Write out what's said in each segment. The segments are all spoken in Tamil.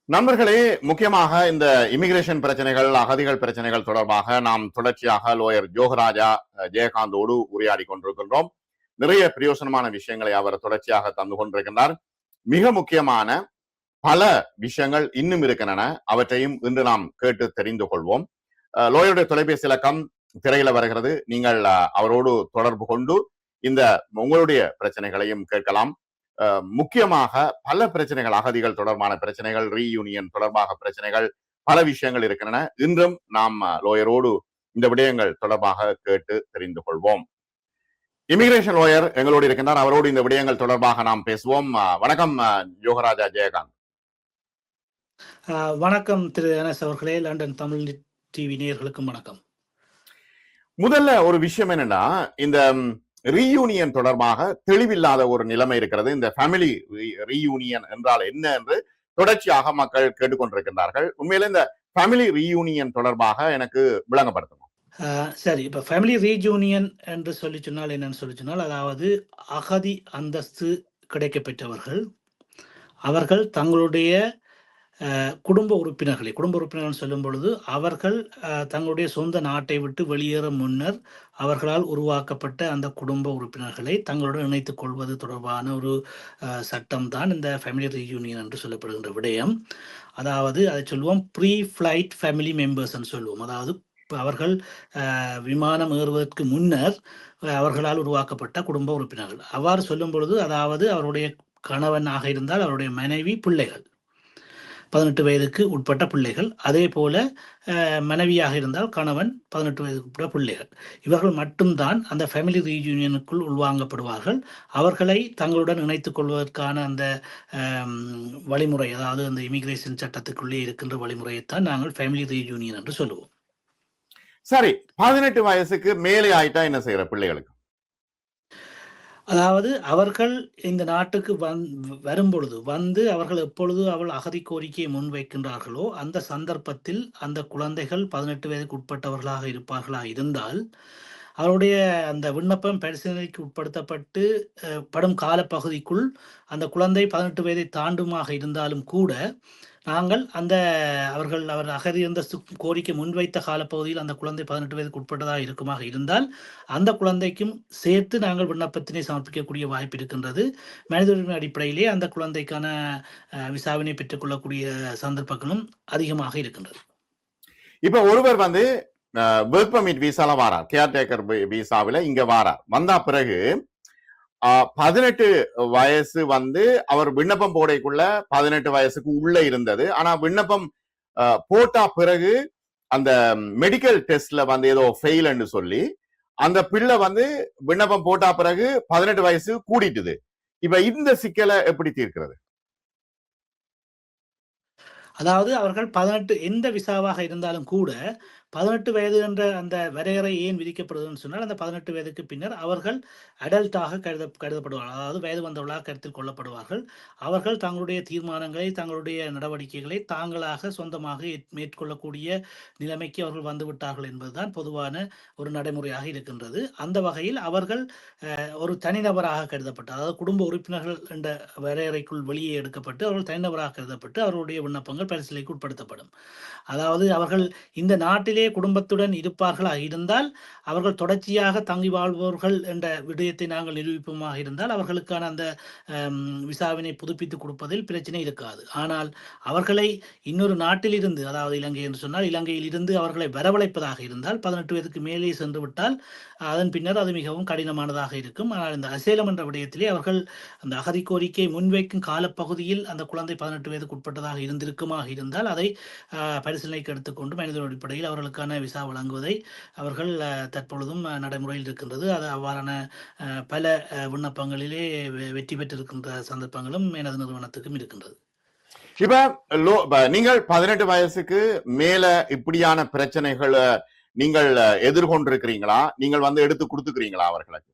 நண்பர்களே, முக்கியமாக இந்த இமிகிரேஷன் பிரச்சனைகள், அகதிகள் பிரச்சனைகள் தொடர்பாக நாம் தொடர்ச்சியாக லோயர் ஜோகராஜா ஜெயகாந்தோடு உரையாடி கொண்டிருக்கின்றோம். நிறைய பிரயோசனமான விஷயங்களை அவர் தொடர்ச்சியாக தந்து கொண்டிருக்கின்றார். மிக முக்கியமான பல விஷயங்கள் இன்னும் இருக்கின்றன. அவற்றையும் இன்று நாம் கேட்டு தெரிந்து கொள்வோம். லோயருடைய தொலைபேசி இலக்கம் திரையில வருகிறது. நீங்கள் அவரோடு தொடர்பு கொண்டு இந்த உங்களுடைய பிரச்சனைகளையும் கேட்கலாம். முக்கியமாக பல பிரச்சனைகள், அகதிகள் தொடர்பான பிரச்சனைகள், ரீயூனியன் தொடர்பாக பிரச்சனைகள், பல விஷயங்கள் இருக்கின்றன. இன்றும் நாம் லோயரோடு இந்த விடயங்கள் தொடர்பாக கேட்டு தெரிந்து கொள்வோம். இமிகிரேஷன் லோயர் எங்களோடு இருக்கின்றார். அவரோடு இந்த விடயங்கள் தொடர்பாக நாம் பேசுவோம். வணக்கம் யோகராஜா ஜெயகாந்த். வணக்கம் திரு அனஸ் அவர்களே, லண்டன் தமிழ் டிவி நேயர்களுக்கும் வணக்கம். முதல்ல ஒரு விஷயம் என்னன்னா, இந்த ரீயூனியன் தொடர்பாக தெளிவில்லாத ஒரு நிலைமை இருக்கிறது. இந்த ஃபேமிலி ரீயூனியன் என்றால் என்ன என்று தொடர்ச்சியாக மக்கள் கேட்டுக்கொண்டிருக்கின்றார்கள். உண்மையில இந்த ஃபேமிலி ரீயூனியன் தொடர்பாக எனக்கு விளங்கப்படுத்தணும். சரி, இப்ப ஃபேமிலி ரீயூனியன் என்று சொல்லி சொன்னால் என்னன்னு சொல்லி சொன்னால், அதாவது அகதி அந்தஸ்து கிடைக்கப்பெற்றவர்கள் அவர்கள் தங்களுடைய குடும்ப உறுப்பினர்கள் சொல்லும் பொழுது அவர்கள் தங்களுடைய சொந்த நாட்டை விட்டு வெளியேறும் முன்னர் அவர்களால் உருவாக்கப்பட்ட அந்த குடும்ப உறுப்பினர்களை தங்களுடன் இணைத்துக் கொள்வது தொடர்பான ஒரு சட்டம் தான் இந்த ஃபேமிலி ரீயூனியன் என்று சொல்லப்படுகின்ற விடயம். அதாவது அதை சொல்லுவோம் ப்ரீ ஃப்ளைட் ஃபேமிலி மெம்பர்ஸ்ன்னு சொல்லுவோம். அதாவது அவர்கள் விமானம் ஏறுவதற்கு முன்னர் அவர்களால் உருவாக்கப்பட்ட குடும்ப உறுப்பினர்கள். அவ்வாறு சொல்லும் பொழுது, அதாவது அவருடைய கணவனாக இருந்தால் அவருடைய மனைவி, பிள்ளைகள், 18 வயதுக்கு உட்பட்ட பிள்ளைகள், அதே போல மனைவியாக இருந்தால் கணவன், 18 வயதுக்கு உட்பட்ட பிள்ளைகள், இவர்கள் மட்டும்தான் அந்த ஃபேமிலி ரீயூனியனுக்குள் உள்வாங்கப்படுவார்கள். அவர்களை தங்களுடன் இணைத்துக் கொள்வதற்கான அந்த வழிமுறை, அதாவது அந்த இமிகிரேஷன் சட்டத்துக்குள்ளே இருக்கின்ற வழிமுறையைத்தான் நாங்கள் ஃபேமிலி ரீயூனியன் என்று சொல்லுவோம். சரி, 18 வயசுக்கு மேலே ஆயிட்டா என்ன செய்யற பிள்ளைகளுக்கு? அதாவது அவர்கள் இந்த நாட்டுக்கு வரும்பொழுது அவர்கள் எப்பொழுது அவள் அகதி கோரிக்கையை முன்வைக்கின்றார்களோ அந்த சந்தர்ப்பத்தில் அந்த குழந்தைகள் 18 வயதுக்கு உட்பட்டவர்களாக இருப்பார்களா இருந்தால் அவருடைய அந்த விண்ணப்பம் பரிசீலனைக்கு உட்படுத்தப்பட்டு படும் காலப்பகுதிக்குள் அந்த குழந்தை 18 வயதை தாண்டுமாக இருந்தாலும் கூட நாங்கள் அவர் அகதி அந்தஸ்து கோரிக்கை முன்வைத்த காலப்பகுதியில் அந்த குழந்தை 18 வயதுக்கு உட்பட்டதாக இருக்குமாக இருந்தால் அந்த குழந்தைக்கும் சேர்த்து நாங்கள் விண்ணப்பத்தினை சமர்ப்பிக்கக்கூடிய வாய்ப்பு இருக்கின்றது. மனித உரிமை அடிப்படையிலே அந்த குழந்தைக்கான விசாவினை பெற்றுக்கொள்ளக்கூடிய சந்தர்ப்பங்களும் அதிகமாக இருக்கின்றது. இப்ப ஒருவர் ஒர்க் பர்மிட் விசால வாரார், கேர்டேக்கர் விசாவில இங்க வாரார். வந்தா பிறகு 18 வயசு அவர் விண்ணப்பம் போடைக்குள்ள 18 வயசுக்கு உள்ள இருந்தது. ஆனா விண்ணப்பம் போட்டா பிறகு அந்த மெடிக்கல் டெஸ்ட்ல ஏதோ ஃபெயில்னு சொல்லி அந்த பிள்ளை விண்ணப்பம் போட்டா பிறகு 18 வயசு கூடிட்டுது. இப்ப இந்த சிக்கலை எப்படி தீர்க்கிறது? அதாவது அவர்கள் 18 எந்த விசாவாக இருந்தாலும் கூட 18 வயது என்ற அந்த வரையறை ஏன் விதிக்கப்படுதுன்னு சொன்னால், அந்த 18 வயதுக்கு பின்னர் அவர்கள் அடல்ட்டாக கருதப்படுவார்கள். அதாவது வயது வந்தவர்களாக கருத்தில் கொள்ளப்படுவார்கள். அவர்கள் தங்களுடைய தீர்மானங்களை, தங்களுடைய நடவடிக்கைகளை தாங்களாக சொந்தமாக மேற்கொள்ளக்கூடிய நிலைமைக்கு அவர்கள் வந்துவிட்டார்கள் என்பதுதான் பொதுவான ஒரு நடைமுறையாக இருக்கின்றது. அந்த வகையில் அவர்கள் ஒரு தனிநபராக கருதப்பட்டு, அதாவது குடும்ப உறுப்பினர்கள் என்ற வரையறைக்குள் வெளியே எடுக்கப்பட்டு அவர்கள் தனிநபராக கருதப்பட்டு அவர்களுடைய விண்ணப்பங்கள் பரிசீலனைக்கு உட்படுத்தப்படும். அதாவது அவர்கள் இந்த நாட்டிலே குடும்பத்துடன் இருப்பார்களா இருந்தால், அவர்கள் தொடர்ச்சியாக தங்கி வாழ்பவர்கள் என்ற விடயத்தை நாங்கள் நிரூபிப்போமாக இருந்தால் அவர்களுக்கான அந்த விசாவினை புதுப்பித்து கொடுப்பதில் பிரச்சனை இருக்காது. ஆனால் அவர்களை இன்னொரு நாட்டில் இருந்து, அதாவது இலங்கை என்று சொன்னால் இலங்கையில் இருந்து அவர்களை வரவழைப்பதாக இருந்தால் 18 வயதுக்கு மேலே சென்று விட்டால் அதன் பின்னர் அது மிகவும் கடினமானதாக இருக்கும். ஆனால் இந்த அசேலம் என்ற விடயத்திலே அவர்கள் அந்த அகதி கோரிக்கை முன்வைக்கும் காலப்பகுதியில் அந்த குழந்தை 18 வயதுக்கு உட்பட்டதாக இருந்திருக்குமாக இருந்தால் அதை பரிசீலனைக்கு எடுத்துக்கொண்டு மனித அடிப்படையில் அவர்களுக்கான விசா வழங்குவதை அவர்கள் தற்பொழுதும் நடைமுறையில் இருக்கின்றது. அது அவ்வாறான பல விண்ணப்பங்களிலே வெற்றி பெற்றிருக்கின்ற சந்தர்ப்பங்களும் எனது நிறுவனத்துக்கும் இருக்கின்றது. இப்ப நீங்கள் 18 வயசுக்கு மேல இப்படியான பிரச்சனைகளை நீங்கள் எதிர்கொண்டிருக்கிறீங்களா? நீங்கள் எடுத்து கொடுத்துக்கிறீங்களா அவர்களுக்கு?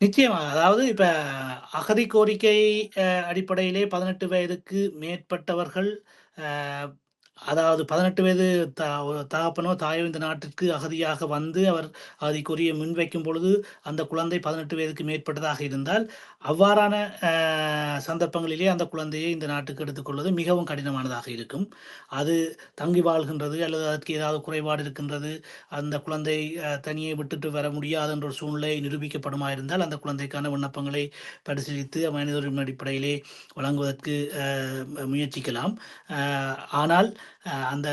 நிச்சயமாக. அதாவது இப்ப அகதி கோரிக்கை அடிப்படையிலே 18 வயதுக்கு மேற்பட்டவர்கள் அதாவது 18 வயது தகப்பனோ தாயோ இந்த நாட்டிற்கு அகதியாக வந்து அவர் அகதிக்குரிய முன்வைக்கும் பொழுது அந்த குழந்தை 18 வயதுக்கு மேற்பட்டதாக இருந்தால் அவ்வாறான சந்தர்ப்பங்களிலே அந்த குழந்தையை இந்த நாட்டுக்கு எடுத்துக்கொள்வது மிகவும் கடினமானதாக இருக்கும். அது தங்கி வாழ்கின்றது அல்லது அதற்கு ஏதாவது குறைபாடு இருக்கின்றது, அந்த குழந்தை தனியே விட்டுட்டு வர முடியாத என்ற ஒரு சூழ்நிலை நிரூபிக்கப்படுமா இருந்தால் அந்த குழந்தைக்கான விண்ணப்பங்களை பரிசீலித்து மனித உரிமை அடிப்படையிலே வழங்குவதற்கு முயற்சிக்கலாம். ஆனால் அந்த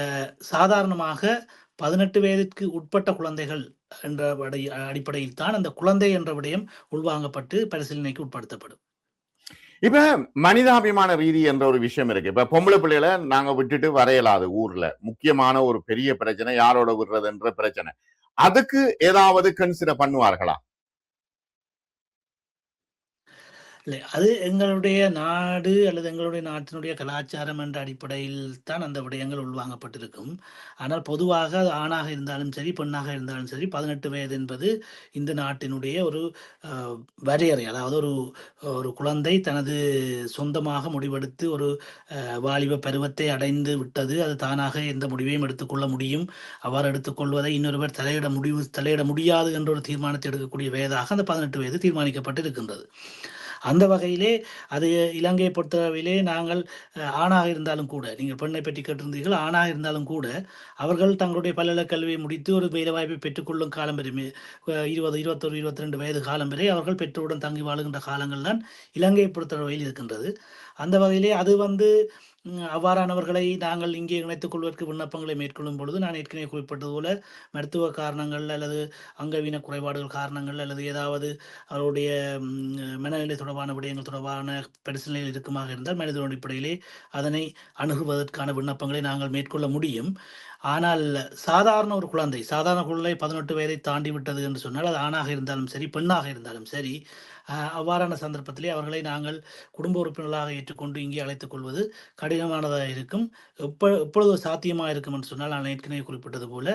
சாதாரணமாக 18 வயதிற்கு உட்பட்ட குழந்தைகள் என்ற அடிப்படையில் தான் அந்த குழந்தை என்ற விடயம் உள்வாங்கப்பட்டு பரிசீலனைக்கு உட்படுத்தப்படும். இப்ப மனிதாபிமான ரீதி என்ற ஒரு விஷயம் இருக்கு. இப்ப பொம்பளை பிள்ளைகளை நாங்க விட்டுட்டு வரையலாது ஊர்ல. முக்கியமான ஒரு பெரிய பிரச்சனை யாரோட விடுறதுன்ற பிரச்சனை. அதுக்கு ஏதாவது கன்சிடர் பண்ணுவார்களா? இல்லை, அது எங்களுடைய நாடு அல்லது எங்களுடைய நாட்டினுடைய கலாச்சாரம் என்ற அடிப்படையில் தான் அந்த விடயங்கள் உள்வாங்கப்பட்டிருக்கும். ஆனால் பொதுவாக அது ஆணாக இருந்தாலும் சரி பெண்ணாக இருந்தாலும் சரி 18 வயது என்பது இந்த நாட்டினுடைய ஒரு வரையறை. அதாவது ஒரு ஒரு குழந்தை தனது சொந்தமாக முடிவெடுத்து ஒரு வாலிப பருவத்தை அடைந்து விட்டது, அது தானாக எந்த முடிவையும் எடுத்துக்கொள்ள முடியும், அவ்வாறு எடுத்துக்கொள்வதை இன்னொருவர் தலையிட முடியாது என்ற ஒரு தீர்மானத்தை எடுக்கக்கூடிய வயதாக அந்த 18 வயது தீர்மானிக்கப்பட்டு இருக்கின்றது. அந்த வகையிலே அது இலங்கையை பொறுத்தளவிலே நாங்கள் ஆணாக இருந்தாலும் கூட, நீங்கள் பெண்ணை பற்றி கேட்டிருந்தீர்கள், ஆணாக இருந்தாலும் கூட அவர்கள் தங்களுடைய பல்கலைக் கல்வியை முடித்து ஒரு வேலைவாய்ப்பை பெற்றுக்கொள்ளும் காலம் வரை 20, 21, 22 வயது காலம் வரை அவர்கள் பெற்றோருடன் தங்கி வாழுகின்ற காலங்கள் தான் இலங்கையை பொறுத்தளவில் இருக்கின்றது. அந்த வகையிலே அது அவ்வாறானவர்களை நாங்கள் இங்கே இணைத்துக் கொள்வதற்கு விண்ணப்பங்களை மேற்கொள்ளும் பொழுது நான் ஏற்கனவே குறிப்பிட்டது போல மருத்துவ காரணங்கள் அல்லது அங்கவீன குறைபாடுகள் காரணங்கள் அல்லது ஏதாவது அவருடைய மனநிலை தொடர்பான விடயங்கள் தொடர்பான பரிசீலனைகள் இருக்குமாக இருந்தால் மனித அடிப்படையிலே அதனை அணுகுவதற்கான விண்ணப்பங்களை நாங்கள் மேற்கொள்ள முடியும். ஆனால் சாதாரண குழந்தை 18 வயதை தாண்டி விட்டது என்று சொன்னால் அது ஆணாக இருந்தாலும் சரி பெண்ணாக இருந்தாலும் சரி அவ்வாறான சந்தர்ப்பத்திலே அவர்களை நாங்கள் குடும்ப உறுப்பினர்களாக ஏற்றுக்கொண்டு இங்கே அழைத்துக் கொள்வது கடினமானதாக இருக்கும். எப்பொழுது சாத்தியமாக இருக்கும் என்று சொன்னால் நான் ஏற்கனவே குறிப்பிட்டது போல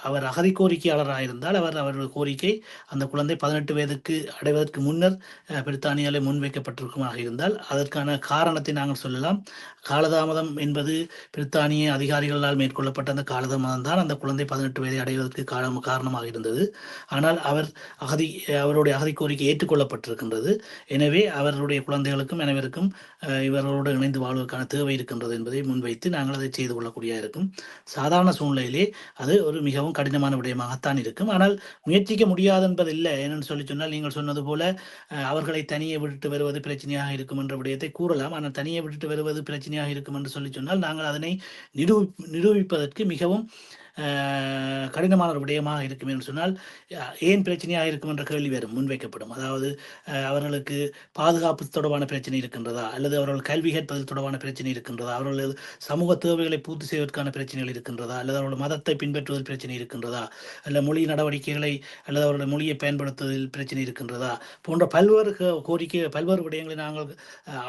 அவர் அகதி கோரிக்கையாளராக இருந்தால் அவருடைய கோரிக்கை அந்த குழந்தை 18 வயதுக்கு அடைவதற்கு முன்னர் பிரித்தானியாவில் முன்வைக்கப்பட்டிருக்குமாக இருந்தால் அதற்கான காரணத்தை நாங்கள் சொல்லலாம். காலதாமதம் என்பது பிரித்தானிய அதிகாரிகளால் மேற்கொள்ளப்பட்ட அந்த காலதாமதம் தான் அந்த குழந்தை 18 வயதை அடைவதற்கு காரணமாக இருந்தது. ஆனால் அவருடைய அகதி கோரிக்கை ஏற்றுக்கொள்ளப்பட்டிருக்கின்றது. எனவே அவர்களுடைய குழந்தைகளுக்கும் அனைவருக்கும் இவர்களோடு இணைந்து வாழ்வதற்கான தேவை இருக்கின்றது என்பதை முன்வைத்து நாங்கள் அதை செய்து கொள்ளக்கூடிய இருக்கும். சாதாரண சூழ்நிலையிலே அது ஒரு மிகவும் கடினமான விடயமாகத்தான் இருக்கும். ஆனால் முயற்சிக்க முடியாது என்பது இல்லை. என்னென்னு சொன்னால் நீங்கள் சொன்னது போல அவர்களை தனியே விட்டுட்டு வருவது பிரச்சனையாக இருக்கும் என்ற விடயத்தை கூறலாம். ஆனால் தனியே விட்டுட்டு வருவது பிரச்சனையாக இருக்கும் என்று சொன்னால் நாங்கள் அதனை நிரூபிப்பதற்கு மிகவும் கடினமான ஒரு விடயமாக இருக்கும் என்று சொன்னால் ஏன் பிரச்சனையாக இருக்கும் என்ற கேள்வி வேறு முன்வைக்கப்படும். அதாவது அவர்களுக்கு பாதுகாப்பு தொடர்பான பிரச்சனை இருக்கின்றதா, அல்லது அவர்கள் கல்வி கேட்பது தொடர்பான பிரச்சனை இருக்கின்றதா, அவர்கள் சமூக தேவைகளை பூர்த்தி செய்வதற்கான பிரச்சனைகள் இருக்கின்றதா, அல்லது அவர்கள் மதத்தை பின்பற்றுவதில் பிரச்சனை இருக்கின்றதா, அல்ல மொழி நடவடிக்கைகளை அல்லது அவருடைய மொழியை பயன்படுத்துவதில் பிரச்சனை இருக்கின்றதா போன்ற பல்வேறு விடயங்களை நாங்கள்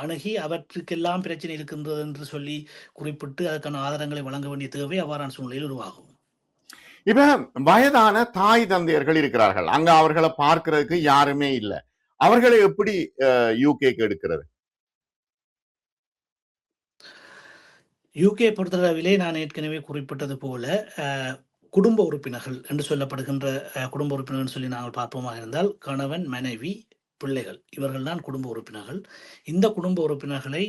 அணுகி அவற்றுக்கெல்லாம் பிரச்சனை இருக்கின்றது என்று சொல்லி குறிப்பிட்டு அதற்கான ஆதாரங்களை வழங்க வேண்டிய தேவை அவ்வாறான சூழ்நிலையில் உருவாகும். இப்ப வயதான தாய் தந்தையர்கள் இருக்கிறார்கள், அங்க அவர்களை பார்க்கிறதுக்கு யாருமே இல்லை. அவர்களை எப்படி யூகேக்கு எடுக்கிறது? யூகே பொறுத்தளவிலே நான் ஏற்கனவே குறிப்பிட்டது போல குடும்ப உறுப்பினர்கள் என்று சொல்லப்படுகின்ற குடும்ப உறுப்பினர்கள் சொல்லி நாங்கள் பார்ப்போமாக இருந்தால் கணவன், மனைவி, பிள்ளைகள் இவர்கள் தான் குடும்ப உறுப்பினர்கள். இந்த குடும்ப உறுப்பினர்களை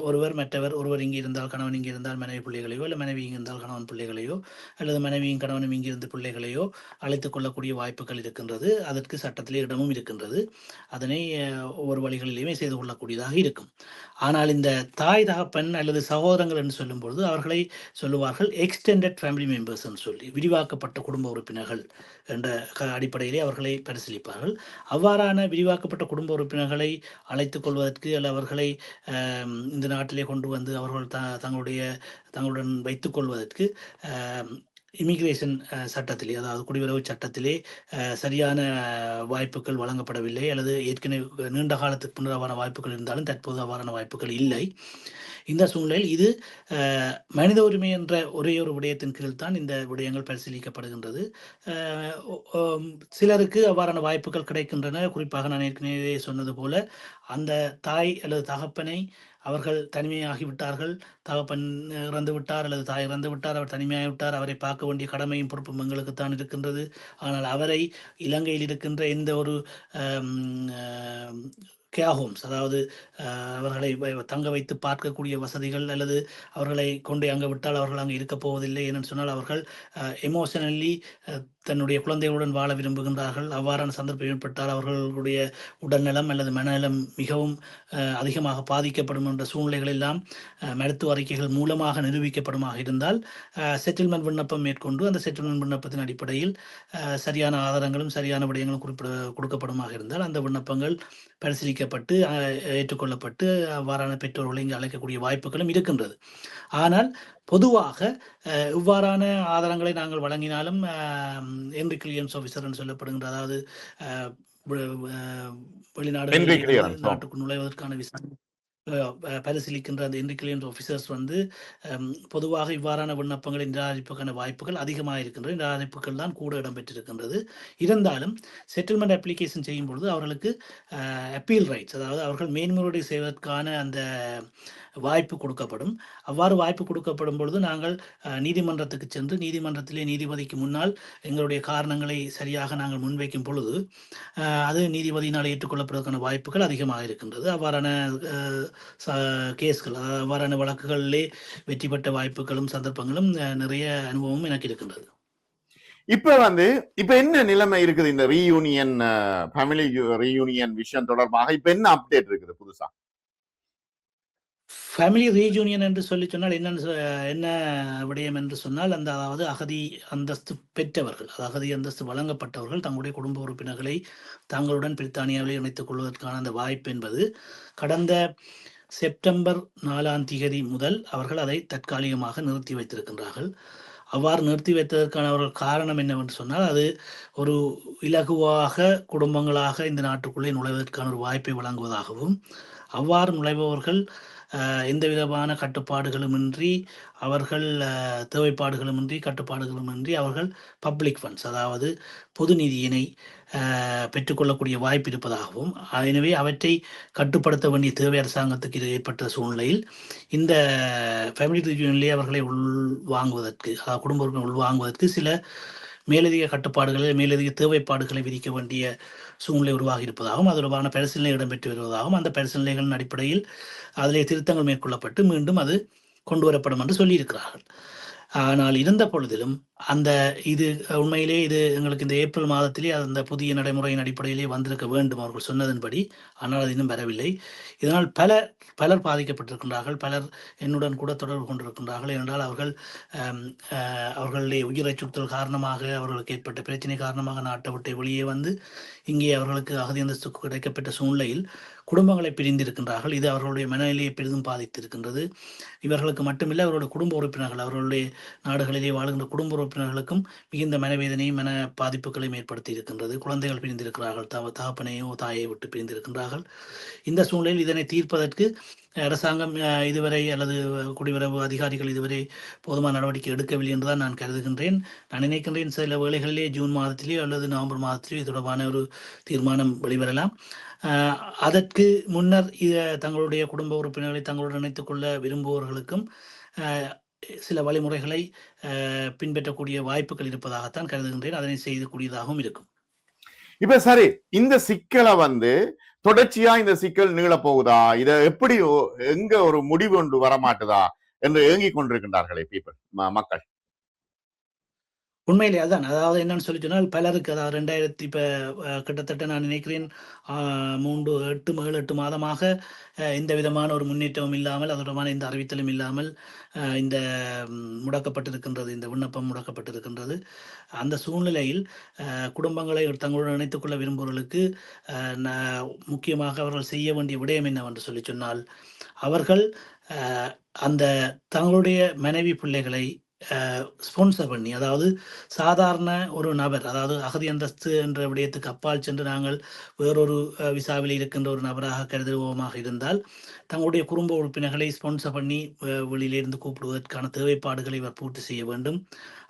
ஒருவர் இங்கே இருந்தால் கணவன் இங்கே இருந்தால் மனைவி பிள்ளைகளையோ, அல்ல மனைவி இங்கே இருந்தால் கணவன் பிள்ளைகளையோ, அல்லது மனைவியும் கணவனும் இங்கிருந்து பிள்ளைகளையோ அழைத்துக் கொள்ளக்கூடிய வாய்ப்புகள் இருக்கின்றது. அதற்கு சட்டத்திலே இடமும் இருக்கின்றது. அதனை ஒவ்வொரு வழிகளிலுமே செய்து கொள்ளக்கூடியதாக இருக்கும். ஆனால் இந்த தாய் தகப்பன் அல்லது சகோதரங்கள் என்று சொல்லும்பொழுது அவர்களை சொல்லுவார்கள் எக்ஸ்டெண்டட் ஃபேமிலி மெம்பர்ஸ் என்று சொல்லி, விரிவாக்கப்பட்ட குடும்ப உறுப்பினர்கள் என்ற அடிப்படையிலே அவர்களை பரிசீலிப்பார்கள். அவ்வாறான விரிவாக்கப்பட்ட குடும்ப உறுப்பினர்களை அழைத்துக் கொள்வதற்கு அல்ல அவர்களை இந்த நாட்டிலே கொண்டு வந்து அவர்கள் தங்களுடன் வைத்துக் கொள்வதற்கு இமிகிரேஷன் சட்டத்திலே, அதாவது குடியுறவு சட்டத்திலே சரியான வாய்ப்புகள் வழங்கப்படவில்லை, அல்லது ஏற்கனவே நீண்ட காலத்துக்கு முன்னரான வாய்ப்புகள் இருந்தாலும் தற்போது அவ்வாறான வாய்ப்புகள் இல்லை. இந்த சூழ்நிலையில் இது மனித உரிமை என்ற ஒரே ஒரு விடயத்தின் கீழ் தான் இந்த விடயங்கள் பரிசீலிக்கப்படுகின்றது. சிலருக்கு அவ்வாறான வாய்ப்புகள் கிடைக்கின்றன. குறிப்பாக நான் ஏற்கனவே சொன்னது போல அந்த தாய் அல்லது தகப்பனை அவர்கள் தனிமையாகிவிட்டார்கள், தகப்பன் இறந்து விட்டார் அல்லது தாய் இறந்து விட்டார், அவர் தனிமையாகிவிட்டார், அவரை பார்க்க வேண்டிய கடமையும் பொறுப்பும் எங்களுக்குத்தான் இருக்கின்றது. ஆனால் அவரை இலங்கையில் இருக்கின்ற எந்த ஒரு கேர் ஹோம்ஸ், அதாவது அவர்களை தங்க வைத்து பார்க்கக்கூடிய வசதிகள் அல்லது அவர்களை கொண்டு அங்கே விட்டால் அவர்கள் அங்கே இருக்கப் போவதில்லை. ஏன்னு சொன்னால் அவர்கள் எமோஷனலி தன்னுடைய குழந்தைகளுடன் வாழ விரும்புகின்றார்கள். அவ்வாறான சந்தர்ப்பம் ஏற்பட்டால் அவர்களுடைய உடல்நலம் அல்லது மனநலம் மிகவும் அதிகமாக பாதிக்கப்படும் என்ற சூழ்நிலைகள் எல்லாம் மருத்துவ அறிக்கைகள் மூலமாக நிரூபிக்கப்படுமாக இருந்தால் செட்டில்மெண்ட் விண்ணப்பம் மேற்கொண்டு அந்த செட்டில்மெண்ட் விண்ணப்பத்தின் அடிப்படையில் சரியான ஆதாரங்களும் சரியான விடயங்களும் கொடுக்கப்படுமாக இருந்தால் அந்த விண்ணப்பங்கள் பரிசீலிக்கப்பட்டு ஏற்றுக்கொள்ளப்பட்டு அவ்வாறான பெற்றோர்களை இங்கு அழைக்கக்கூடிய வாய்ப்புகளும் இருக்கின்றது. ஆனால் பொதுவாக இவ்வாறான ஆதாரங்களை நாங்கள் வழங்கினாலும் என்ட்ரி கிளியரன்ஸ் ஆஃபீஸர் சொல்லப்படுகின்ற, அதாவது வெளிநாடுகளில் நாட்டுக்கு நுழைவதற்கான விசாரணை பரிசீலிக்கின்ற அந்த என்ட்ரி கிளியரன்ஸ் ஆஃபீஸர்ஸ் பொதுவாக இவ்வாறான விண்ணப்பங்களை நிராகரிப்புக்கான வாய்ப்புகள் அதிகமாக இருக்கின்றது. நிராகரிப்புகள் தான் கூட இடம்பெற்றிருக்கின்றது. இருந்தாலும் செட்டில்மெண்ட் அப்ளிகேஷன் செய்யும் பொழுது அவர்களுக்கு அப்பீல் ரைட்ஸ், அதாவது அவர்கள் மேன்முறையீடு செய்வதற்கான அந்த வாய்ப்பு கொடுக்கப்படும். அவ்வாறு வாய்ப்பு கொடுக்கப்படும் பொழுது நாங்கள் நீதிமன்றத்துக்கு சென்று நீதிமன்றத்திலே நீதிபதிக்கு முன்னால் எங்களுடைய காரணங்களை சரியாக நாங்கள் முன்வைக்கும் பொழுது அது நீதிபதியினால் ஏற்றுக்கொள்ளப்படுவதற்கான வாய்ப்புகள் அதிகமாக இருக்கின்றது. அவ்வாறான கேஸ்கள், அவ்வாறான வழக்குகளிலே வெற்றி பெற்ற வாய்ப்புகளும் சந்தர்ப்பங்களும் நிறைய அனுபவமும் எனக்கு இருக்கின்றது. இப்ப என்ன நிலைமை இருக்குது இந்த ரீயூனியன், ஃபேமிலி ரீயூனியன் விஷயம் தொடர்பாக இப்ப என்ன அப்டேட் இருக்குது புதுசா? ஃபேமிலி ரீயூனியன் என்று சொல்லி சொன்னால் என்ன விடயம் என்று சொன்னால், அதாவது அகதி அந்தஸ்து பெற்றவர்கள், அகதி அந்தஸ்து வழங்கப்பட்டவர்கள் தங்களுடைய குடும்ப உறுப்பினர்களை தங்களுடன் பிரித்தானியாவில் இணைத்துக் கொள்வதற்கான அந்த வாய்ப்பு என்பது கடந்த செப்டம்பர் 4 முதல் அவர்கள் அதை தற்காலிகமாக நிறுத்தி வைத்திருக்கின்றார்கள். அவ்வாறு நிறுத்தி வைத்ததற்கான அவர்கள் காரணம் என்னவென்று சொன்னால், அது ஒரு இலகுவாக குடும்பங்களாக இந்த நாட்டுக்குள்ளே நுழைவதற்கான ஒரு வாய்ப்பை வழங்குவதாகவும், அவ்வாறு நுழைபவர்கள் எந்த விதமான கட்டுப்பாடுகளுமின்றி, அவர்கள் தேவைப்பாடுகளுமின்றி கட்டுப்பாடுகளுமின்றி அவர்கள் பப்ளிக் ஃபண்ட்ஸ், அதாவது பொது நிதியினை பெற்றுக்கொள்ளக்கூடிய வாய்ப்பு இருப்பதாகவும், எனவே அவற்றை கட்டுப்படுத்த வேண்டிய தேவை அரசாங்கத்துக்கு இது ஏற்பட்ட சூழ்நிலையில் இந்த ஃபேமிலி ரீயூனியனிலே அவர்களை உள்வாங்குவதற்கு, குடும்ப உறுப்பினர் உள்வாங்குவதற்கு சில மேலதிக கட்டுப்பாடுகளை, மேலதிக தேவைப்பாடுகளை விதிக்க வேண்டிய சூழ்நிலை உருவாகி இருப்பதாகவும், அது தொடர்பான பரிசீலனை இடம்பெற்று வருவதாகவும், அந்த பரிசீலனைகளின் அடிப்படையில் அதிலே திருத்தங்கள் மேற்கொள்ளப்பட்டு மீண்டும் அது கொண்டு வரப்படும் என்று சொல்லியிருக்கிறார்கள். ஆனால் இருந்த பொழுதிலும் இது உண்மையிலே இது எங்களுக்கு இந்த ஏப்ரல் மாதத்திலே அந்த புதிய நடைமுறையின் அடிப்படையிலே வந்திருக்க வேண்டும் அவர்கள் சொன்னதன்படி. ஆனால் அது இன்னும் வரவில்லை. இதனால் பலர் பாதிக்கப்பட்டிருக்கின்றார்கள். பலர் என்னுடன் கூட தொடர்பு கொண்டிருக்கின்றார்கள். என்றால் அவர்களுடைய உயிர் அச்சுறுத்தல் காரணமாக, அவர்களுக்கு ஏற்பட்ட பிரச்சனை காரணமாக நாட்டை விட்டு வெளியே வந்து இங்கே அவர்களுக்கு அகதி அந்தஸ்து கிடைக்கப்பட்ட சூழ்நிலையில் குடும்பங்களை பிரிந்திருக்கின்றார்கள். இது அவர்களுடைய மனநிலையை பெரிதும் பாதித்திருக்கின்றது. இவர்களுக்கு மட்டுமில்லை, அவர்களுடைய குடும்ப உறுப்பினர்கள், அவர்களுடைய நாடுகளிலே வாழ்கின்ற குடும்ப உறுப்பினர்களுக்கும் மிகுந்த மனவேதனையும் மன பாதிப்புகளையும் ஏற்படுத்தி இருக்கின்றது. குழந்தைகள் பிரிந்திருக்கிறார்கள், தகப்பனையோ தாயை விட்டு பிரிந்திருக்கின்றார்கள். இந்த சூழ்நிலையில் இதனை தீர்ப்பதற்கு அரசாங்கம் இதுவரை அல்லது குடிவரவு அதிகாரிகள் இதுவரை போதுமான நடவடிக்கை எடுக்கவில்லை என்றுதான் நான் கருதுகின்றேன். நான் நினைக்கின்றேன் சில வேளைகளிலே ஜூன் மாதத்திலேயோ அல்லது நவம்பர் மாதத்திலேயோ இது தொடர்பான ஒரு தீர்மானம் வெளிவரலாம். அதற்கு முன்னர் தங்களுடைய குடும்ப உறுப்பினர்களை தங்களுடன் இணைத்துக் கொள்ள விரும்புபவர்களுக்கும் சில வழிமுறைகளை பின்பற்றக்கூடிய வாய்ப்புகள் இருப்பதாகத்தான் கருதுகின்றேன். அதனை செய்யக்கூடியதாகவும் இருக்கும். இப்ப சரி, இந்த சிக்கலை தொடர்ச்சியா இந்த சிக்கல் நீள போகுதா? இத எப்படி எங்க ஒரு முடிவு ஒன்று வரமாட்டுதா என்று ஏங்கிக் கொண்டிருக்கின்றார்களே மக்கள். உண்மையிலே அதுதான். அதாவது என்னன்னு சொல்லி சொன்னால், பலருக்கு, அதாவது 2000 இப்ப கிட்டத்தட்ட நான் நினைக்கிறேன் 8 மாதமாக இந்த விதமான ஒரு முன்னேற்றமும் இல்லாமல், அது தொடர்பான இந்த அறிவித்தலும் இல்லாமல் இந்த முடக்கப்பட்டிருக்கின்றது, இந்த விண்ணப்பம் முடக்கப்பட்டிருக்கின்றது. அந்த சூழ்நிலையில் குடும்பங்களை தங்களுடன் இணைத்துக் கொள்ள விரும்புவர்களுக்கு முக்கியமாக அவர்கள் செய்ய வேண்டிய விடயம் என்னவென்று சொல்லி சொன்னால், அவர்கள் அந்த தங்களுடைய மனைவி பிள்ளைகளை ஸ்பான்சர் பண்ணி, அதாவது சாதாரண ஒரு நபர், அதாவது அகதி அந்தஸ்து என்ற விடயத்துக்கு அப்பால் சென்று நாங்கள் வேறொரு விசாவில் இருக்கின்ற ஒரு நபராக கருதுவோமாக இருந்தால் தங்களுடைய குடும்ப உறுப்பினர்களை ஸ்பான்சர் பண்ணி வெளியிலிருந்து கூப்பிடுவதற்கான தேவைப்பாடுகளை இவர் பூர்த்தி செய்ய வேண்டும்.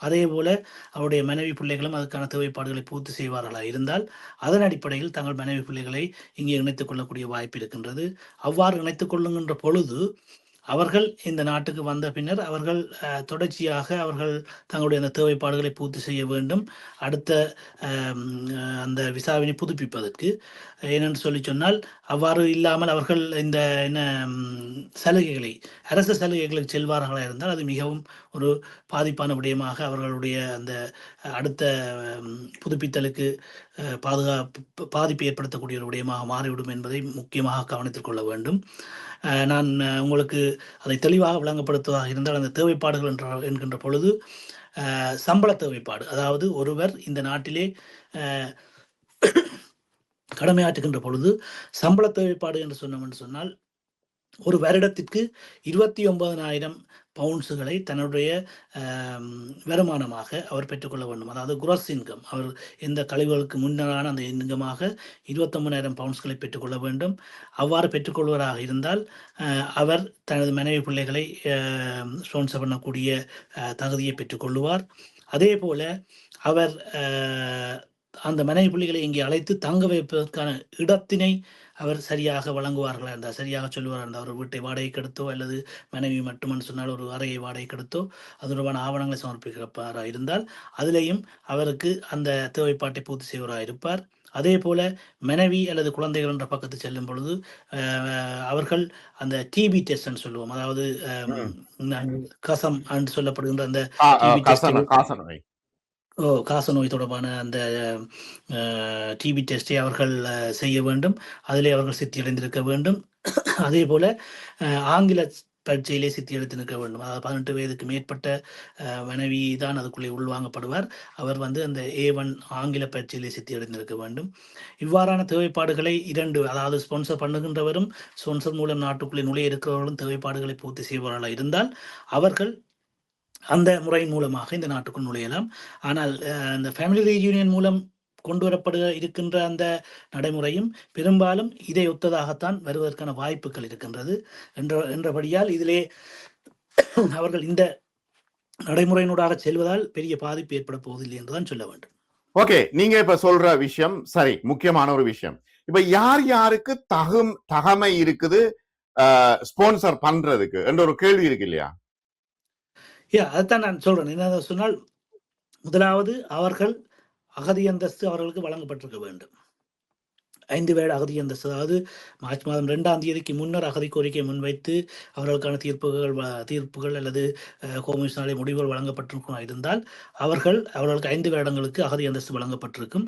அதே போல அவருடைய மனைவி பிள்ளைகளும் அதுக்கான தேவைப்பாடுகளை பூர்த்தி செய்வார்களாக இருந்தால் அதன் அடிப்படையில் தங்கள் மனைவி பிள்ளைகளை இங்கே இணைத்துக் கொள்ளக்கூடிய வாய்ப்பு இருக்கின்றது. அவ்வாறு இணைத்துக் கொள்ளுகின்ற பொழுது அவர்கள் இந்த நாட்டுக்கு வந்த பின்னர் அவர்கள் தொடர்ச்சியாக அவர்கள் தங்களுடைய அந்த தேவைப்பாடுகளை பூர்த்தி செய்ய வேண்டும். அடுத்த அந்த விசாவினை புதுப்பிப்பதற்கு ஏனென்று சொல்லி சொன்னால், அவ்வாறு இல்லாமல் அவர்கள் இந்த என்ன சலுகைகளை, அரசு சலுகைகளுக்கு செல்வார்களாக இருந்தால் அது மிகவும் ஒரு பாதிப்பான விடயமாக அவர்களுடைய அந்த அடுத்த புதுப்பித்தலுக்கு பாதிப்பு ஏற்படுத்தக்கூடிய ஒரு விடயமாக மாறிவிடும் என்பதை முக்கியமாக கவனித்துக் கொள்ள வேண்டும். நான் உங்களுக்கு அதை தெளிவாக விளங்கப்படுத்துவதாக இருந்தால், அந்த தேவைப்பாடுகள் என்கின்ற பொழுது சம்பள தேவைப்பாடு, அதாவது ஒருவர் இந்த நாட்டிலே கடமையாற்றுகின்ற பொழுது சம்பள தேவைப்பாடு என்று சொன்னோம் என்று சொன்னால், ஒரு வருடத்திற்கு 29,000 பவுண்ட்ஸுகளை தன்னுடைய வருமானமாக அவர் பெற்றுக்கொள்ள வேண்டும். அதாவது குரோஸ் இன்கம், அவர் எந்த கழிவுகளுக்கு முன்னரான அந்த இன்கமாக 29,000 பவுண்ட்ஸ்களை பெற்றுக்கொள்ள வேண்டும். அவ்வாறு பெற்றுக்கொள்வதாக இருந்தால் அவர் தனது மனைவி பிள்ளைகளை ஸ்பான்சர் பண்ணக்கூடிய தகுதியை பெற்றுக்கொள்ளுவார். அதே போல அவர் அந்த மனைவி பிள்ளைகளை இங்கே அழைத்து தங்க வைப்பதற்கான இடத்தினை அவர் சரியாக வழங்குவார்களா இருந்தால், சரியாக சொல்லுவார் இருந்தால், அவர் வீட்டை வாடகைக்கு எடுத்தோ அல்லது மனைவி மட்டுமென்று சொன்னால் ஒரு அறையை வாடகைக்கு எடுத்தோ அது தொடர்பான ஆவணங்களை சமர்ப்பிக்கிறப்பாராக இருந்தால் அதிலேயும் அவருக்கு அந்த தேவைப்பாட்டை பூர்த்தி செய்வராக இருப்பார். அதே போல மனைவி அல்லது குழந்தைகள் என்ற பக்கத்து செல்லும் பொழுது அவர்கள் அந்த டிபி டெஸ்ட் சொல்லுவோம், அதாவது கசம் என்று சொல்லப்படுகின்ற அந்த டிபி டெஸ்ட், காசநோய் தொடர்பான அந்த டிபி டெஸ்டை அவர்கள் செய்ய வேண்டும். அதிலே அவர்கள் சித்தியடைந்திருக்க வேண்டும். அதே போல ஆங்கில பரீட்சையிலே சித்தியடைத்து நிற்க வேண்டும். அதாவது 18 வயதுக்கு மேற்பட்ட மனைவி தான் அதுக்குள்ளே உள்வாங்கப்படுவார். அவர் அந்த A1 ஆங்கில பரீட்சையிலே சித்தியடைந்திருக்க வேண்டும். இவ்வாறான தேவைப்பாடுகளை அதாவது ஸ்பான்சர் பண்ணுகின்றவரும் ஸ்பான்சர் மூலம் நாட்டுக்குள்ளே நுழைய இருக்கிறவர்களும் தேவைப்பாடுகளை பூர்த்தி செய்பவர்களாக இருந்தால் அவர்கள் அந்த முறையின் மூலமாக இந்த நாட்டுக்குள் நுழையலாம். ஆனால் அந்த ஃபேமிலி ரீயூனியன் மூலம் கொண்டு இருக்கின்ற அந்த நடைமுறையும் பெரும்பாலும் இதை ஒத்ததாகத்தான் வருவதற்கான வாய்ப்புகள் இருக்கின்றது என்றபடியால் இதிலே அவர்கள் இந்த நடைமுறையினூடாக செல்வதால் பெரிய பாதிப்பு ஏற்பட போவதில்லை என்றுதான் சொல்ல வேண்டும். ஓகே, நீங்க இப்ப சொல்ற விஷயம் சரி, முக்கியமான ஒரு விஷயம். இப்ப யார் யாருக்கு தகமை இருக்குது ஸ்பான்சர் பண்றதுக்கு என்ற ஒரு கேள்வி இருக்கு இல்லையா? அதைத்தான் நான் சொல்றேன். என்ன சொன்னால், முதலாவது அவர்கள் அகதி அந்தஸ்து அவர்களுக்கு வழங்கப்பட்டிருக்க வேண்டும். 5 வருட அகதி அந்தஸ்து, அதாவது மார்ச் மாதம் 2ஆம் தேதிக்கு முன்னர் அகதி கோரிக்கை முன்வைத்து அவர்களுக்கான தீர்ப்புகள் அல்லது கோமிஷனாலே முடிவுகள் வழங்கப்பட்டிருக்கும் இருந்தால் அவர்களுக்கு 5 வருடங்களுக்கு அகதி அந்தஸ்து வழங்கப்பட்டிருக்கும்.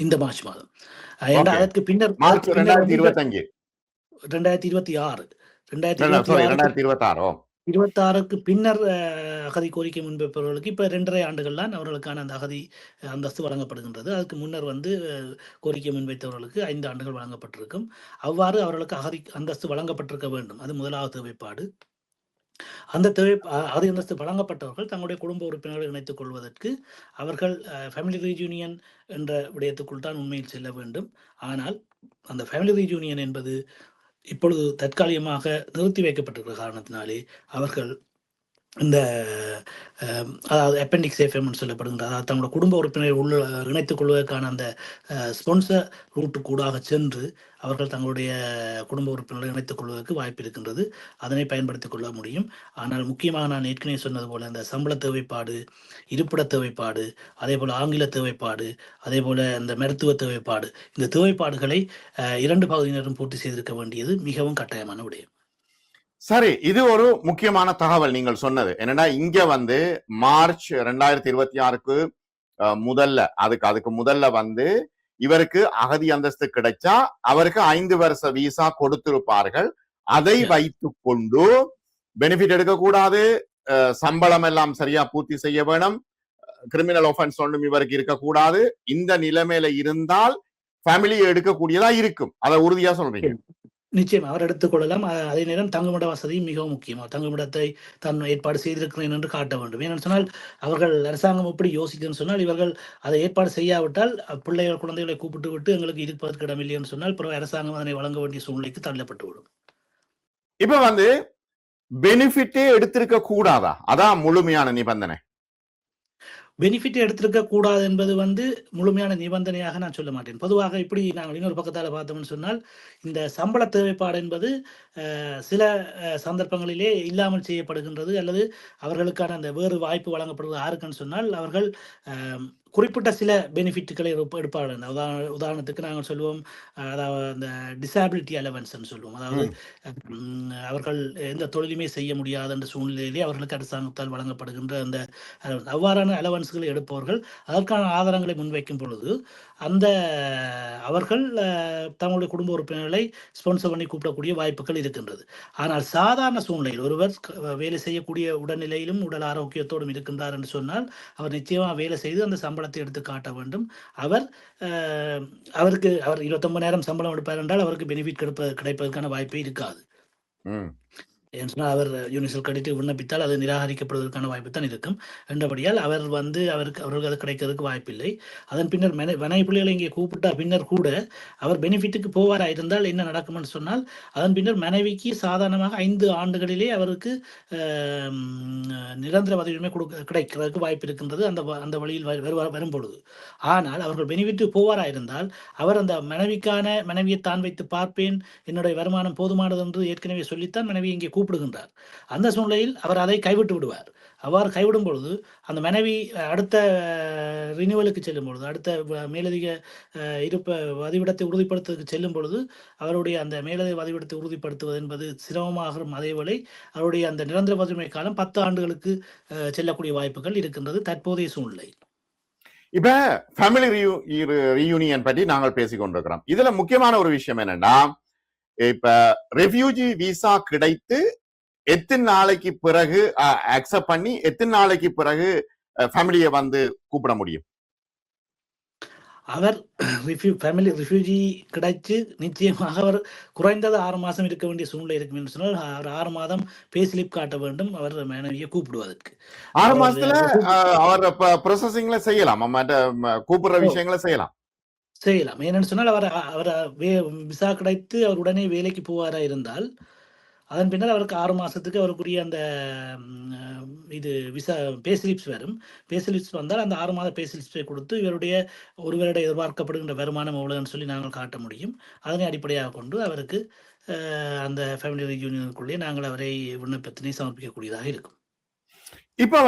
இந்த மார்ச் மாதம் அதற்கு பின்னர் 2026க்கு பின்னர் அகதி கோரிக்கை முன்வைப்பவர்களுக்கு இப்ப 2.5 ஆண்டுகள் தான் அவர்களுக்கான அந்த அகதி அந்தஸ்து வழங்கப்படுகின்றது. அதுக்கு முன்னர் கோரிக்கை முன்வைத்தவர்களுக்கு 5 ஆண்டுகள் வழங்கப்பட்டிருக்கும். அவ்வாறு அவர்களுக்கு அகதி அந்தஸ்து வழங்கப்பட்டிருக்க வேண்டும். அது முதலாவது தேவைப்பாடு. அந்த அகதி அந்தஸ்து வழங்கப்பட்டவர்கள் தங்களுடைய குடும்ப உறுப்பினர்களை இணைத்துக் கொள்வதற்கு அவர்கள் ஃபேமிலி ரீயூனியன் என்ற விடயத்துக்குள் தான் உண்மையில் செல்ல வேண்டும். ஆனால் அந்த ஃபேமிலி ரீயூனியன் என்பது இப்பொழுது தற்காலிகமாக நிறுத்தி வைக்கப்பட்டிருக்கிற காரணத்தினாலே அவர்கள் இந்த அதாவது அப்பெண்டிக்ஸ் எஃப்எம் சொல்லப்படுகின்ற, அதாவது தங்களோட குடும்ப உறுப்பினரை இணைத்துக் கொள்வதற்கான அந்த ஸ்பான்சர் ரூட்டு கூடாக சென்று அவர்கள் தங்களுடைய குடும்ப உறுப்பினரை இணைத்துக் கொள்வதற்கு வாய்ப்பு இருக்கின்றது. அதனை பயன்படுத்திக் கொள்ள முடியும். ஆனால் முக்கியமாக நான் ஏற்கனவே சொன்னது போல இந்த சம்பள தேவைப்பாடு, இருப்பிட தேவைப்பாடு, அதே போல ஆங்கில தேவைப்பாடு, அதே போல இந்த மருத்துவ தேவைப்பாடு, இந்த தேவைப்பாடுகளை 2 பகுதியினரும் பூர்த்தி செய்திருக்க வேண்டியது மிகவும் கட்டாயமான விடயம். சரி, இது ஒரு முக்கியமான தகவல் நீங்கள் சொன்னது. என்னன்னா இங்க மார்ச் 2026க்கு அதுக்கு முதல்ல இவருக்கு அகதி அந்தஸ்து கிடைச்சா அவருக்கு 5 வருஷ விசா கொடுத்திருப்பார்கள். அதை வைத்துக் கொண்டு பெனிஃபிட் எடுக்கக்கூடாது, சம்பளம் எல்லாம் சரியா பூர்த்தி செய்ய வேணும், கிரிமினல் ஆஃபென்ஸ் ஒன்றும் இவருக்கு இருக்கக்கூடாது. இந்த நிலைமையில இருந்தால் ஃபேமிலியை எடுக்கக்கூடியதா இருக்கும். அதை உறுதியா சொல்றீங்க? நிச்சயம் அவர் எடுத்துக்கொள்ளலாம். அதே நேரம் தங்குமிட வசதியும் மிகவும் முக்கியம். தங்குமிடத்தை தான் ஏற்பாடு செய்திருக்கிறேன் என்று காட்ட வேண்டும். ஏனென்று சொன்னால் அவர்கள் அரசாங்கம் எப்படி யோசிக்குதுன்னு சொன்னால், இவர்கள் அதை ஏற்பாடு செய்யாவிட்டால் பிள்ளைகள் குழந்தைகளை கூப்பிட்டு விட்டு எங்களுக்கு இருப்பதற்கு இடமில்லைன்னு சொன்னால் பிறகு அரசாங்கம் அதனை வழங்க வேண்டிய சூழ்நிலைக்கு தள்ளப்பட்டுவிடும். இப்ப பெனிஃபிட்டே எடுத்திருக்க கூடாதா? அதான் முழுமையான நிபந்தனை. பெனிஃபிட் எடுத்திருக்க கூடாது என்பது முழுமையான நிபந்தனையாக நான் சொல்ல மாட்டேன். பொதுவாக இப்படி நாங்கள் இன்னொரு பக்கத்தால் பார்த்தோம்னு சொன்னால், இந்த சம்பள தேவைப்பாடு என்பது சில சந்தர்ப்பங்களிலே இல்லாமல் செய்யப்படுகின்றது, அல்லது அவர்களுக்கான அந்த வேறு வாய்ப்பு வழங்கப்படுவது யாருக்குன்னு சொன்னால், அவர்கள் குறிப்பிட்ட சில பெனிஃபிட்டுகளை எடுப்பார்கள். உதாரணத்துக்கு நாங்கள் சொல்லுவோம், அதாவது அந்த டிசபிலிட்டி அலவன்ஸ்ன்னு சொல்லுவோம். அதாவது அவர்கள் எந்த தொழிலுமே செய்ய முடியாத அந்த சூழ்நிலையிலே அவர்களுக்கு அரசாங்கத்தால் வழங்கப்படுகின்ற அந்த அவ்வாறான அலவன்ஸ்களை எடுப்பவர்கள் அதற்கான ஆதாரங்களை முன்வைக்கும் பொழுது அந்த அவர்கள் தங்களுடைய குடும்ப உறுப்பினர்களை ஸ்பான்சர் பண்ணி கூப்பிடக்கூடிய வாய்ப்புகள் இருக்கின்றது. ஆனால் சாதாரண சூழ்நிலையில் ஒருவர் வேலை செய்யக்கூடிய உடல்நிலையிலும் உடல் ஆரோக்கியத்தோடும் இருக்கின்றார் என்று சொன்னால் அவர் நிச்சயமாக வேலை செய்து அந்த சம்பளத்தை எடுத்து காட்ட வேண்டும். அவருக்கு 29 நேரம் சம்பளம் எடுப்பார் என்றால் அவருக்கு பெனிஃபிட் கிடைப்பதற்கான வாய்ப்பே இருக்காது. அவர் யூனிவர்சல் கிரெடிட் விண்ணப்பித்தால் அது நிராகரிக்கப்படுவதற்கான வாய்ப்பு தான் இருக்கும். என்றபடியால் அவருக்கு அது கிடைக்கிறதுக்கு வாய்ப்பில்லை. அதன் பின்னர் மனைவி பிள்ளைகளை இங்கே கூப்பிட்டா பின்னர் கூட அவர் பெனிஃபிட்டுக்கு போவாரா இருந்தால் என்ன நடக்கும்னு சொன்னால், அதன் பின்னர் மனைவிக்கு சாதாரணமாக 5 ஆண்டுகளிலே அவருக்கு நிரந்தர பதவியுரிமை கிடைக்கிறதுக்கு வாய்ப்பு இருக்கின்றது அந்த வழியில் வரும் பொழுது. ஆனால் அவர்கள் பெனிஃபிட்டுக்கு போவாரா இருந்தால் அவர் அந்த மனைவியை தான் வைத்து பார்ப்பேன், என்னுடைய வருமானம் போதுமானது என்று ஏற்கனவே சொல்லித்தான் மனைவி இங்கே கூப்பிடுகின்றார். அந்த சூழ்நிலையில் அவர் அதை கைவிட்டு விடுவார். அவ்வாறு கைவிடும் பொழுது அந்த மனைவி அடுத்த ரினிவலுக்கு செல்லும் பொழுது, அடுத்த மேலதிக வதிவிடத்தை உறுதிப்படுத்துவதற்கு செல்லும் பொழுது அவருடைய அந்த மேலதிக வதிவிடத்தை உறுதிப்படுத்துவது என்பது சிரமமாகும். அதேவேளை அவருடைய அந்த நிரந்தர பதவிமை காலம் 10 ஆண்டுகளுக்கு செல்லக்கூடிய வாய்ப்புகள் இருக்கின்றது தற்போதைய சூழ்நிலை. இப்ப ஃபேமிலி ரீயூனியன் பற்றி நாங்கள் பேசிக் கொண்டிருக்கிறோம். இதுல முக்கியமான ஒரு விஷயம் என்னன்னா, இப்ப ரெஃப்யூஜி விசா கிடைத்து எத்தனை நாளைக்கு பிறகு அக்செப்ட் பண்ணி எத்தனை நாளைக்கு பிறகு ஃபேமிலியை கூப்பிட முடியும்? அவர் ரெஃப்யூஜி கிடைச்சு நிச்சயமாக அவர் குறைந்தது 6 மாதம் இருக்க வேண்டிய சூழ்நிலை இருக்கும் என்று சொன்னால் அவர் 6 மாதம் பே ஸ்லிப் காட்ட வேண்டும் அவர் மனைவியை கூப்பிடுவதற்கு. 6 மாசத்துல அவர் ப்ராசஸிங்ல செய்யலாம், கூப்பிடுற விஷயங்களை செய்யலாம். ஏன்னு சொன்னால் அவர் விசா கிடைத்து அவர் உடனே வேலைக்கு போவாரா இருந்தால் அதன் பின்னர் அவருக்கு 6 மாசத்துக்கு அவருக்குரிய அந்த இது விசா பேஸ்லிப்ஸ் வரும். பேஸ்லிப்ஸ் வந்தால் அந்த 6 மாத பேஸ்லிப்ஸை கொடுத்து இவருடைய ஒருவருடைய எதிர்பார்க்கப்படுகின்ற வருமானம் எவ்வளவுன்னு சொல்லி நாங்கள் காட்ட முடியும். அதனை அடிப்படையாக கொண்டு அவருக்கு அந்த ஃபேமிலி ரியூனியனுக்குள்ளே நாங்கள் அவரை விண்ணப்பத்தினை சமர்ப்பிக்கக்கூடியதாக இருக்கும். இப்ப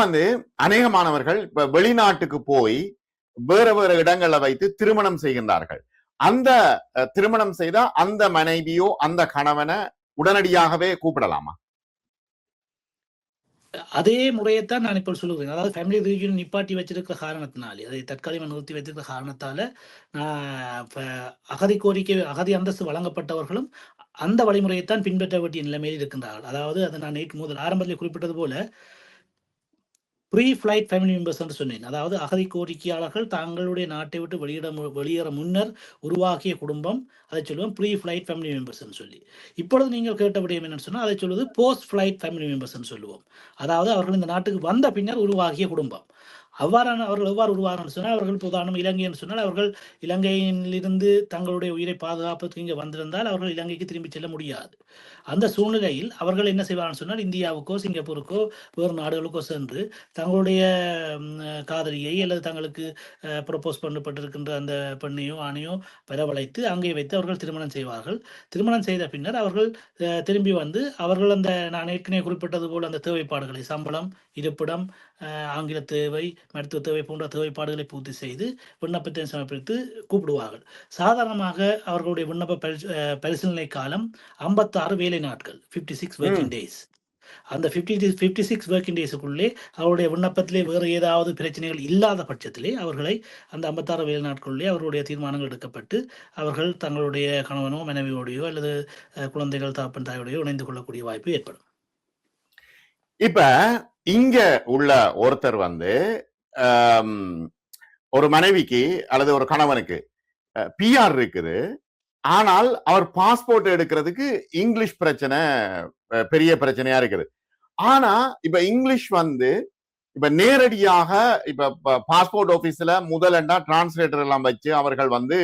அநேக மாணவர்கள் இப்ப வெளிநாட்டுக்கு போய் வேற வேற இடங்களை வைத்து திருமணம் செய்கின்றார்கள். அந்த திருமணம் செய்தா அந்த மனைவியோ அந்த கணவனை உடனடியாகவே கூப்பிடலாமா? அதே முறையைத்தான் நான் இப்போ சொல்லுகிறேன். அதாவது ஃபேமிலி ரீயூனியன் நிப்பாட்டி வச்சிருக்கிற காரணத்தினாலே, அதை தற்காலிகமாக நிறுத்தி வைத்திருக்கிற காரணத்தால அகதி அந்தஸ்து வழங்கப்பட்டவர்களும் அந்த வழிமுறையைத்தான் பின்பற்ற வேண்டிய நிலைமையில் இருக்கின்றார்கள். அதாவது அதை நான் நேற்று முதல் ஆரம்பத்தில் குறிப்பிட்டது போல ப்ரீ ஃபிளைட் ஃபேமிலி மெம்பர்ஸ் என்று சொன்னேன். அதாவது அகதி கோரிக்கையாளர்கள் தங்களுடைய நாட்டை விட்டு வெளியேற முன்னர் உருவாக்கிய குடும்பம், அதை சொல்லுவோம் ப்ரீ ஃபிளைட் ஃபேமிலி மெம்பர்ஸ் சொல்லி. இப்பொழுது நீங்கள் கேட்ட விடயம் என்னன்னு சொன்னால் அதை சொல்வது போஸ்ட் ஃபிளைட் ஃபேமிலி மெம்பர்ஸ் சொல்லுவோம். அதாவது அவர்கள் இந்த நாட்டுக்கு வந்த பின்னர் உருவாகிய குடும்பம். அவர்கள் எவ்வாறு உருவாகணும்னு சொன்னால், அவர்கள் உதாரணம் இலங்கை என்று சொன்னால் அவர்கள் இலங்கையிலிருந்து தங்களுடைய உயிரை பாதுகாப்பதற்கு இங்கே வந்திருந்தால் அவர்கள் இலங்கைக்கு திரும்பி செல்ல முடியாது. அந்த சூழ்நிலையில் அவர்கள் என்ன செய்வார்கள் சொன்னால், இந்தியாவுக்கோ சிங்கப்பூருக்கோ வேறு நாடுகளுக்கோ சென்று தங்களுடைய காதலியை அல்லது தங்களுக்கு ப்ரொப்போஸ் பண்ணப்பட்டிருக்கின்ற அந்த பெண்ணையோ ஆணையோ வரவழைத்து அங்கே வைத்து அவர்கள் திருமணம் செய்வார்கள். திருமணம் செய்த பின்னர் அவர்கள் திரும்பி வந்து அவர்கள் அந்த நான் ஏற்கனவே குறிப்பிட்டது போல் அந்த தேவைப்பாடுகளை, சம்பளம், இருப்பிடம், ஆங்கில தேவை, மருத்துவ தேவை போன்ற தேவைப்பாடுகளை பூர்த்தி செய்து விண்ணப்பத்தை சமர்ப்பித்து கூப்பிடுவார்கள். சாதாரணமாக அவர்களுடைய விண்ணப்ப பரிசீலனை காலம் 56 வேலை நாட்கள், 56 ஒர்க்கிங் டேஸ். அந்த 56 ஒர்க்கிங் டேஸுக்குள்ளே அவருடைய விண்ணப்பத்திலே வேறு ஏதாவது பிரச்சனைகள் இல்லாத பட்சத்திலே அவர்களை அந்த 56 வேலை நாட்களிலே அவர்களுடைய தீர்மானங்கள் எடுக்கப்பட்டு அவர்கள் தங்களுடைய கணவனோ மனைவியோடையோ அல்லது குழந்தைகள் தகப்பன் தாயோடையோ இணைந்து கொள்ளக்கூடிய வாய்ப்பு ஏற்படும். இப்ப இங்க உள்ள ஒருத்தர் ஒரு மனைவிக்கு அல்லது ஒரு கணவனுக்கு பிஆர் இருக்குது, ஆனால் அவர் பாஸ்போர்ட் எடுக்கிறதுக்கு இங்கிலீஷ் பிரச்சனை பெரிய பிரச்சனையா இருக்குது. ஆனா இப்ப இங்கிலீஷ் வந்து இப்ப நேரடியாக இப்ப பாஸ்போர்ட் ஆபீஸ்ல முதலண்டா டிரான்ஸ்லேட்டர் எல்லாம் வச்சு அவர்கள் வந்து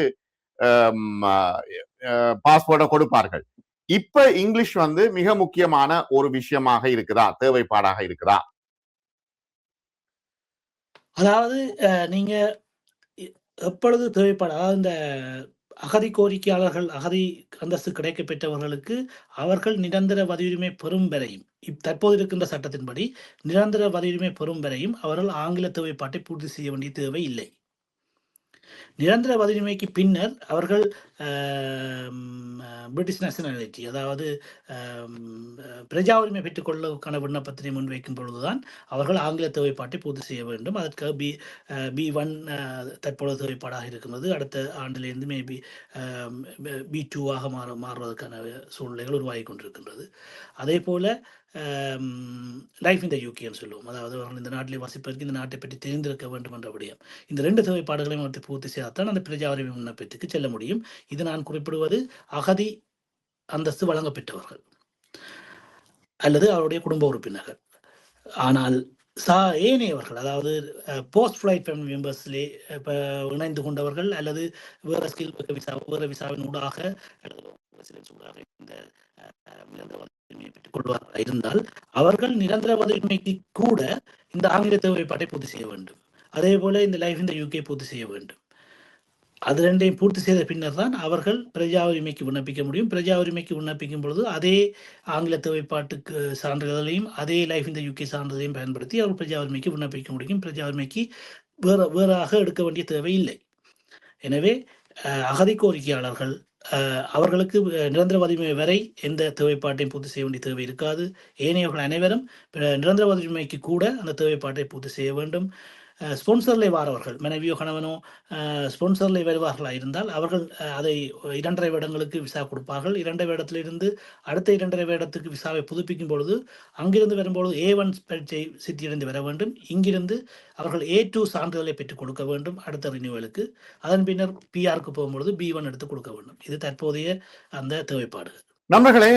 பாஸ்போர்ட்டை கொடுப்பார்கள். இப்ப இங்கிலீஷ் வந்து மிக முக்கியமான ஒரு விஷயமாக இருக்குதா, தேவைப்பாடாக இருக்குதா? அதாவது நீங்க எப்பொழுது தேவைப்பாடு, அதாவது இந்த அகதி கோரிக்கையாளர்கள், அகதி அந்தஸ்து கிடைக்க பெற்றவர்களுக்கு அவர்கள் நிரந்தர வதியுரிமை பெறும் வரையும், தற்போது இருக்கின்ற சட்டத்தின்படி நிரந்தர வதியுரிமை பெறும் வரையும் அவர்கள் ஆங்கில தேவைப்பாட்டை பூர்த்தி செய்ய வேண்டிய தேவை இல்லை. நிரந்தர வதியுரிமைக்கு பின்னர் அவர்கள் பிரிட்டிஷ் நேஷனாலிட்டி, அதாவது பிரஜா உரிமை பெற்றுக்கொள்வதற்கான விண்ணப்பத்தினை முன்வைக்கும் பொழுதுதான் அவர்கள் ஆங்கில தேவைப்பாட்டை பூர்த்தி செய்ய வேண்டும். அதற்காக B1 தற்பொழுது தேவைப்பாடாக இருக்கிறது. அடுத்த ஆண்டிலிருந்து மேபி B2ஆக மாறுவதற்கான சூழ்நிலைகள் உருவாகி கொண்டிருக்கின்றது. அதே போல லைஃப் இந்த யூகேன்னு சொல்லுவோம், அதாவது அவர்கள் இந்த நாட்டிலே வசிப்பதற்கு இந்த நாட்டை பற்றி தெரிந்திருக்க வேண்டும் என்ற விடயம். இந்த 2 தேவைப்பாடுகளையும் அவற்றை பூர்த்தி செய்தால்தான் அந்த பிரஜா உரிமை விண்ணப்பத்துக்கு செல்ல முடியும். இது நான் குறிப்பிடுவது அகதி அந்தஸ்து வழங்க பெற்றவர்கள் அல்லது அவருடைய குடும்ப உறுப்பினர்கள். ஆனால் ஏனையவர்கள், அதாவது போஸ்ட் ஃபிளைட் ஃபேமிலி மெம்பர்ஸ்லே இப்போ இணைந்து கொண்டவர்கள் அல்லது வேறு ஸ்கில் விசா, வேறு விசாவின் ஊடாக இந்த பெற்றுக் கொள்வார்கள் இருந்தால் அவர்கள் நிரந்தர வதியுரிமைக்கு கூட இந்த ஆங்கில தேவைப்பாட்டை பூர்த்தி செய்ய வேண்டும். அதே போல இந்த லைஃப் இந்த யூகே பூர்த்தி செய்ய வேண்டும். அது ரெண்டையும் பூர்த்தி செய்த பின்னர் தான் அவர்கள் பிரஜா உரிமைக்கு விண்ணப்பிக்க முடியும். பிரஜா உரிமைக்கு விண்ணப்பிக்கும் பொழுது அதே ஆங்கில தேவைப்பாட்டுக்கு சான்றிதழையும் அதே லைஃப் இந்த யூகே சான்றிதழையும் பயன்படுத்தி அவர்கள் பிரஜா உரிமைக்கு விண்ணப்பிக்க முடியும். பிரஜா உரிமைக்கு வேறாக எடுக்க வேண்டிய தேவை இல்லை. எனவே அகதி கோரிக்கையாளர்கள் அவர்களுக்கு நிரந்தர வதியுரிமை வரை எந்த தேவைப்பாட்டையும் பூர்த்தி செய்ய வேண்டிய தேவை இருக்காது. ஏனையவர்கள் அனைவரும் நிரந்தர வதியுரிமைக்கு கூட அந்த தேவைப்பாட்டை பூர்த்தி செய்ய வேண்டும். ஸ்பான்சர்லே வாரவர்கள், மனைவியோ கணவனோ ஸ்பான்சர்லே வருவார்களாக இருந்தால் அவர்கள் அதை 2.5 வருடங்களுக்கு விசா கொடுப்பார்கள். 2 வருடத்திலிருந்து அடுத்த 2.5 வருடத்துக்கு விசாவை புதுப்பிக்கும் பொழுது அங்கிருந்து வரும்பொழுது A1 பரீட்சை சித்தியிலிருந்து வர வேண்டும். இங்கிருந்து அவர்கள் A2 சான்றிதழை பெற்றுக் கொடுக்க வேண்டும் அடுத்த ரினியூவலுக்கு. அதன் பின்னர் PR-க்கு போகும்பொழுது B1 எடுத்து கொடுக்க வேண்டும். இது தற்போதைய அந்த தேவைப்பாடு. நண்பர்களே,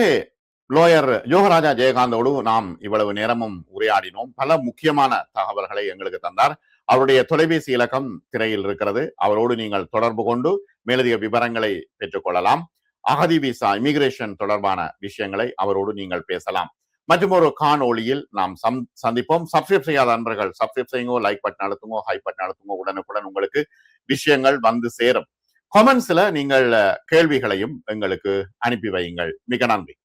லோயர் யோகராஜா ஜெயகாந்தோடு நாம் இவ்வளவு நேரமும் உரையாடினோம். பல முக்கியமான தகவல்களை எங்களுக்கு தந்தார். அவருடைய தொலைபேசி இலக்கம் திரையில் இருக்கிறது. அவரோடு நீங்கள் தொடர்பு கொண்டு மேலதிக விவரங்களை பெற்றுக்கொள்ளலாம். அகதி விசா, இமிகிரேஷன் தொடர்பான விஷயங்களை அவரோடு நீங்கள் பேசலாம். மற்றும் ஒரு காணொளியில் நாம் சந்திப்போம். சப்ஸ்கிரைப் செய்யாத நண்பர்கள் சப்ஸ்கிரைப் செய்யுங்க, லைக் பட்டன் அழுத்துங்க, ஹை பட்டன் அழுத்துங்க. உடனுக்குடன் உங்களுக்கு விஷயங்கள் வந்து சேரும். கமெண்ட்ஸ்ல நீங்கள் கேள்விகளையும் எங்களுக்கு அனுப்பி வையுங்கள். மிக நன்றி.